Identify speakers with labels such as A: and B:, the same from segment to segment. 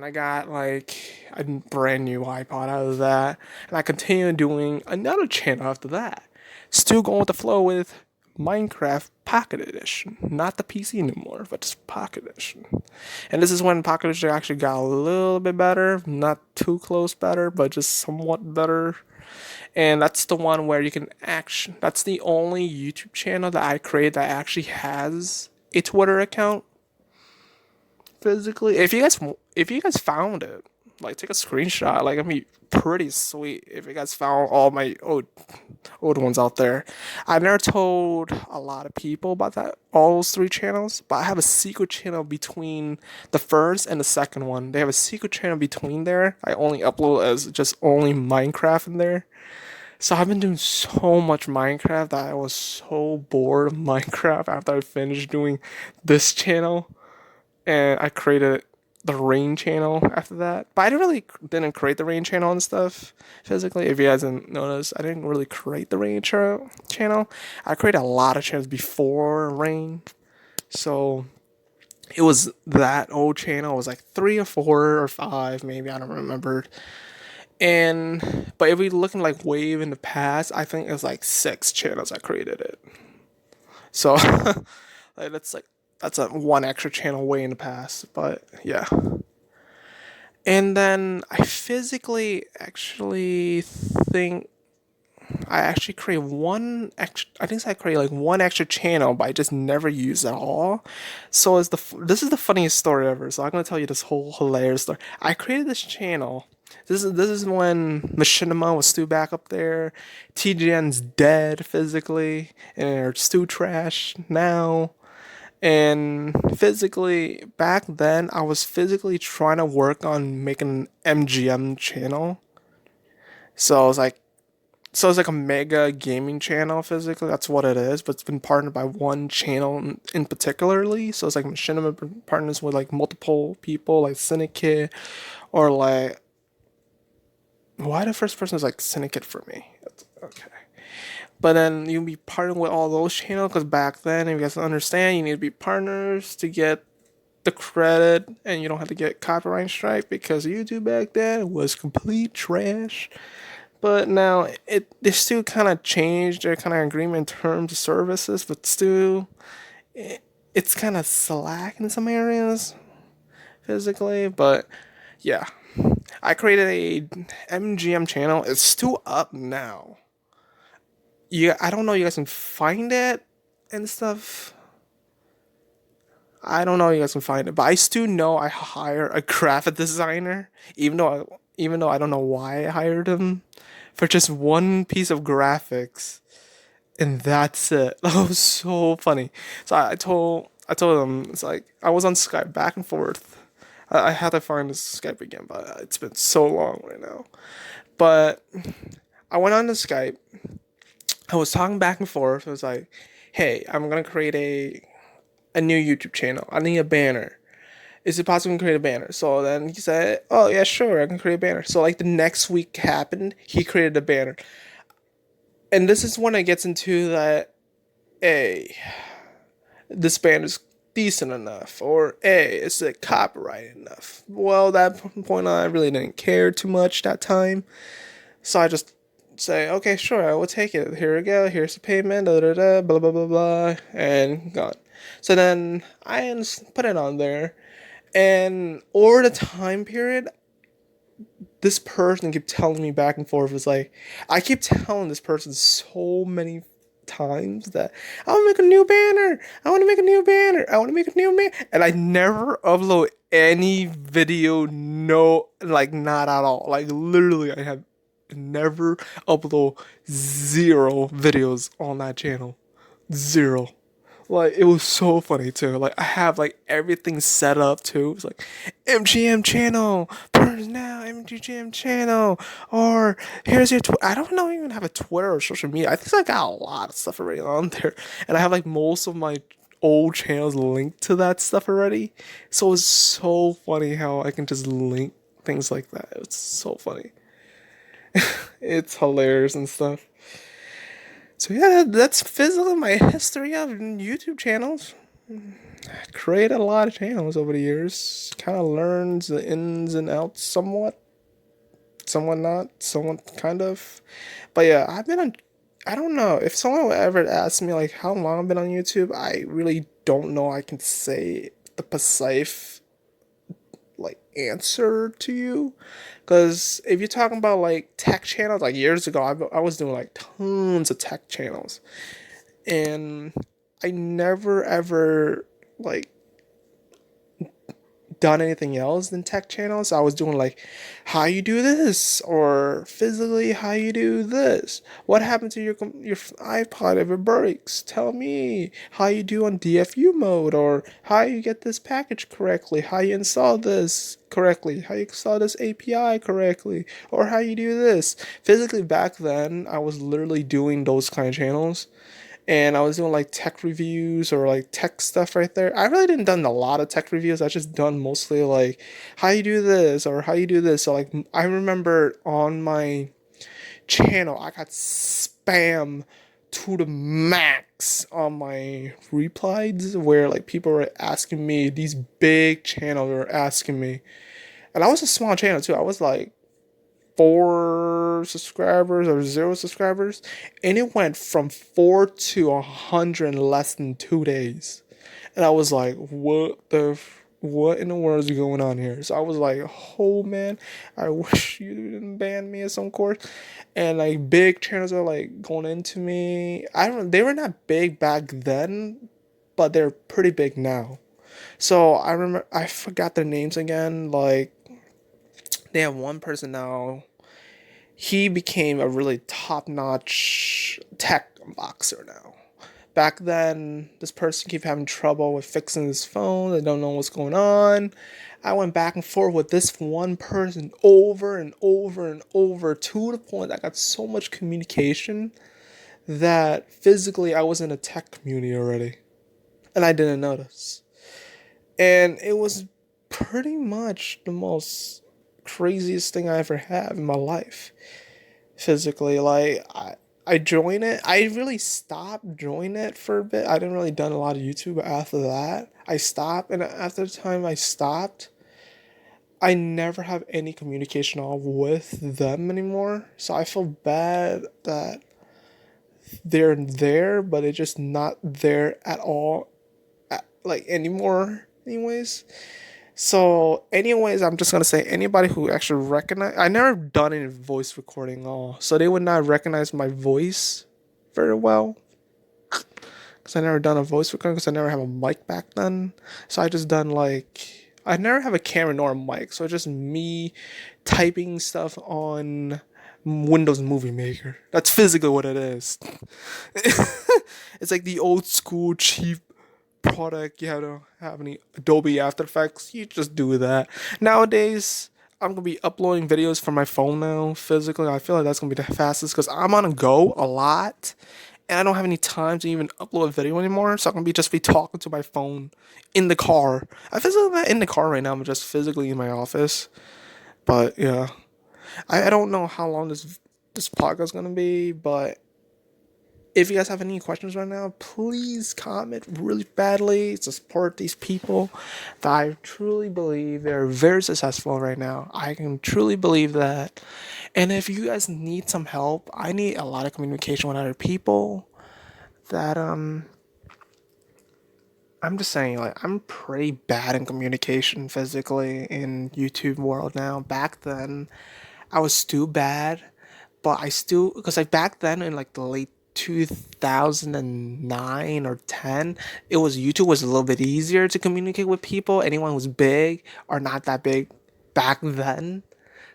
A: and I got like a brand new iPod out of that, and I continued doing another channel after that. Still going with the flow with Minecraft Pocket Edition, not the PC anymore, but just Pocket Edition. And this is when Pocket Edition actually got a little bit better, not too close better, but just somewhat better. And that's the one where you can action. That's the only YouTube channel that I create that actually has a Twitter account physically. If you guys found it, like take a screenshot. Like, I mean, pretty sweet if you guys found all my old ones out there. I never told a lot of people about that all those three channels, but I have a secret channel between the first and the second one. They have a secret channel between there. I only upload as just only Minecraft in there. So I've been doing so much Minecraft that I was so bored of Minecraft after I finished doing this channel, and I created the rain channel after that. But I didn't create the rain channel and stuff physically. If you guys didn't notice, I didn't really create the rain channel. I created a lot of channels before rain, so it was that old channel. It was like three or four or five, maybe I don't remember. And but if we looking like wave in the past, I think it was like six channels I created it. So like, that's a one extra channel way in the past. But yeah. And then I physically actually think I actually create one extra. I think I create like one extra channel, but I just never use it at all. So this is the funniest story ever. So I'm gonna tell you this whole hilarious story. I created this channel. This is when Machinima was still back up there. TGN's dead physically, and they're still trash now. And physically, back then, I was physically trying to work on making an MGM channel. So I was like, so it's like a mega gaming channel physically. That's what it is, but it's been partnered by one channel in particularly. So it's like Machinima partners with like multiple people, like Syndicate, or like why the first person is like Syndicate for me. That's, okay, but then you'll be partnering with all those channels because back then, if you guys understand, you need to be partners to get the credit, and you don't have to get copyright strike because YouTube back then was complete trash. But now they still kind of changed their kind of agreement in terms of services, but still it's kind of slack in some areas physically. But yeah, I created a MGM channel. It's still up now. Yeah, I don't know. You guys can find it and stuff. I don't know. You guys can find it, but I still know I hire a graphic designer, even though I don't know why I hired him for just one piece of graphics, and that's it. That was so funny. So I told him it's like I was on Skype back and forth. I had to find this Skype again, but it's been so long right now. But I went on the Skype. I was talking back and forth. It was like, hey, I'm gonna create a new YouTube channel. I need a banner. Is it possible to create a banner? So then he said, oh yeah, sure, I can create a banner. So like the next week happened, he created a banner. And this is when it gets into that, hey, this banner is decent enough, or hey, is it copyright enough? Well, that point on, I really didn't care too much that time. So I just say, okay, sure, I will take it. Here we go. Here's the payment. Da da da. Blah blah blah blah, and gone. So then I put it on there, and over the time period, this person kept telling me back and forth. It's like I keep telling this person so many times that I want to make a new banner. I want to make a new banner. I want to make a new banner, and I never upload any video. No, like not at all. Like literally, I have never upload zero videos on that channel. Zero. Like it was so funny too. Like I have like everything set up too. It's like MGM channel, burns now, MGM channel, or here's your I don't know even have a Twitter or social media. I think I got a lot of stuff already on there, and I have like most of my old channels linked to that stuff already. So it's so funny how I can just link things like that. It's so funny. It's hilarious and stuff. So yeah, that's physically my history of YouTube channels. created a lot of channels over the years. Kind of learned the ins and outs somewhat, somewhat not, somewhat kind of. But yeah, I've been on. I don't know if someone would ever ask me like how long I've been on YouTube. I really don't know. I can say the precise like answer to you, because if you're talking about like tech channels, like years ago, I was doing like tons of tech channels, and I never ever like done anything else than tech channels. I was doing like how you do this, or physically how you do this. What happened to your iPod if it breaks? Tell me how you do on DFU mode, or how you get this package correctly, how you install this correctly, how you install this API correctly, or how you do this. Physically back then, I was literally doing those kind of channels, and I was doing like tech reviews or like tech stuff right there. I really didn't done a lot of tech reviews. I just done mostly like how you do this or how you do this. So like I remember on my channel I got spam to the max on my replies, where like people were asking me, these big channels were asking me, and I was a small channel too. I was like 4 subscribers or 0 subscribers, and it went from 4 to 100 in less than 2 days. And I was like, what in the world is going on here? So I was like, oh man, I wish you didn't ban me at some course. And like big channels are like going into me. I don't. They were not big back then, but they're pretty big now. So I remember, I forgot their names again. Like they have one person now. He became a really top-notch tech unboxer now. Back then, this person kept having trouble with fixing his phone. They don't know what's going on. I went back and forth with this one person over and over and over, to the point I got so much communication that physically I was in a tech community already. And I didn't notice. And it was pretty much the most craziest thing I ever had in my life. Physically, like I joined it. I really stopped joining it for a bit. I didn't really done a lot of YouTube after that. I stopped, and after the time I stopped, I never have any communication at all with them anymore. So I feel bad that they're there, but it's just not there at all, like anymore. Anyways, so, anyways, I'm just gonna say anybody who actually recognize, I never done any voice recording at all, so they would not recognize my voice very well, because I never done a voice recording, because I never have a mic back then. So I just done like, I never have a camera nor a mic, so it's just me typing stuff on Windows Movie Maker. That's physically what it is. It's like the old school cheap product. You have to have any Adobe After Effects, you just do that. Nowadays, I'm gonna be uploading videos from my phone now. Physically, I feel like that's gonna be the fastest, because I'm on a go a lot, and I don't have any time to even upload a video anymore. So I'm gonna be just be talking to my phone in the car. I physically not in the car right now. I'm just physically in my office. But yeah, I don't know how long this podcast is gonna be, but if you guys have any questions right now, please comment really badly to support these people that I truly believe they're very successful right now. I can truly believe that. And if you guys need some help, I need a lot of communication with other people. That I'm just saying, like, I'm pretty bad in communication physically in YouTube world now. Back then, I was still bad, but I still, because like back then in like the late 2009 or 10, it was, YouTube was a little bit easier to communicate with people, anyone who's big or not that big back then.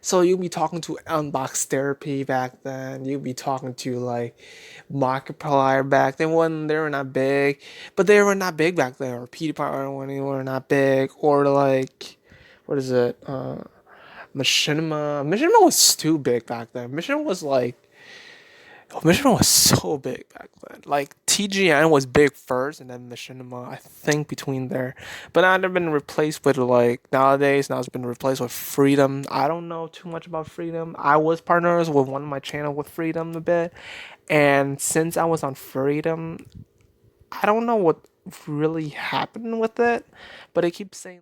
A: So you'd be talking to Unbox Therapy back then. You'd be talking to like Markiplier back then, when they were not big, but they were not big back then. Or PewDiePie when they were not big, or like what is it? Machinima. Machinima was too big back then. Machinima was like, oh, Machinima was so big back then. Like TGN was big first, and then Machinima, I think, between there. But now they've been replaced with like, nowadays. Now it's been replaced with Freedom. I don't know too much about Freedom. I was partners with one of my channel with Freedom a bit, and since I was on Freedom, I don't know what really happened with it, but it keeps saying